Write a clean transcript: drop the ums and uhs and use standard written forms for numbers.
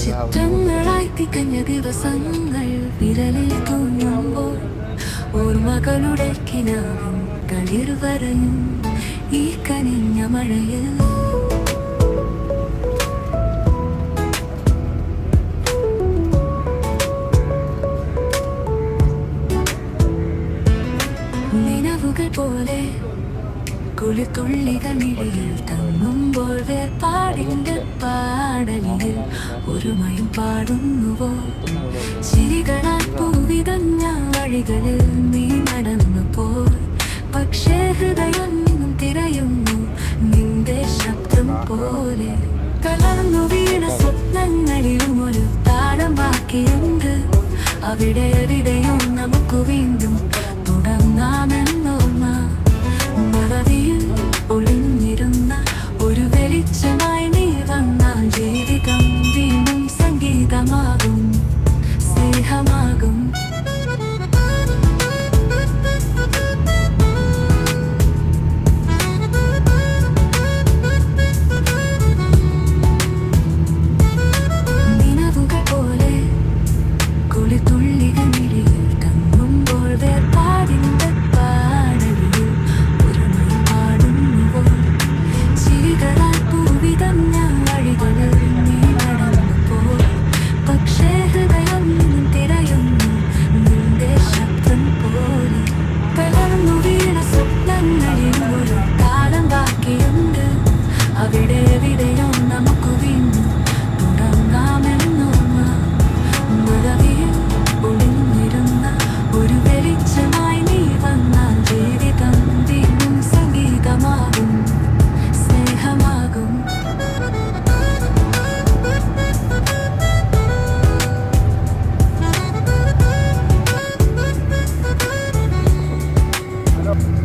ചിത്രങ്ങളായി തികഞ്ഞ ദിവസങ്ങൾ വിരലിൽ തൂങ്ങുമ്പോൾ ഓർമ്മകളുടെ കിനാവും കളിർ വരയും ഈ കനിഞ്ഞ മഴയിൽ. നിലവുകൾ പോലെ കുളിത്തുള്ളികൾ മിഴിയിൽ തങ്ങുമ്പോൾ വേർപാടിന്റെ പാടലിൽ ഒരുമയും പാടുന്നുവോ. ചിരികളാൽ പൂവിതഞ്ഞ വഴികളിൽ നീ നടന്നു പോയി, പക്ഷേ ഹൃദയം തിരയുന്നു നിന്റെ ശബ്ദം പോലെ. കലർന്നു വീണ സ്വപ്നങ്ങളിലും ഒരു താളം ബാക്കിയുണ്ട്, അവിടെ എവിടെയും നമുക്ക് വീണ്ടും തുടങ്ങാമെന്നോർമ്മ. മറവിയിൽ ഒളിഞ്ഞിരുന്ന ഒരു വെളിച്ചമായി നീ വന്നാൽ ജീവിതം വീണ്ടും സംഗീതമാകും, സ്നേഹമാകും. നിലവുകൾ പോലെ കുളിത്തുള്ളികൾ മിഴിയിൽ തങ്ങുമ്പോൾ വേർപാടിന്റെ പാടലിൽ ഒരുമയും പാടുന്നുവോ. ചിരികളാൽ പൂവിതഞ്ഞ വഴികളിൽ നീ നടന്നു പോയി, പക്ഷേ ഹൃദയം തിരയുന്നു നിന്റെ ശബ്ദം പോലെ. കലർന്നു വീണ സ്വപ്നങ്ങളിൽ ഒരു താളം ബാക്കിയുണ്ട്, അവിടെ എവിടെയോ നമുക്ക് വീണ്ടും തുടങ്ങാമെന്നോർമ്മ. മറവിയിൽ ഒളിഞ്ഞിരുന്ന ഒരു വെളിച്ചമായി നീ വന്നാൽ ജീവിതം വീണ്ടും സംഗീതമാകും, സ്നേഹമാകും. Hello.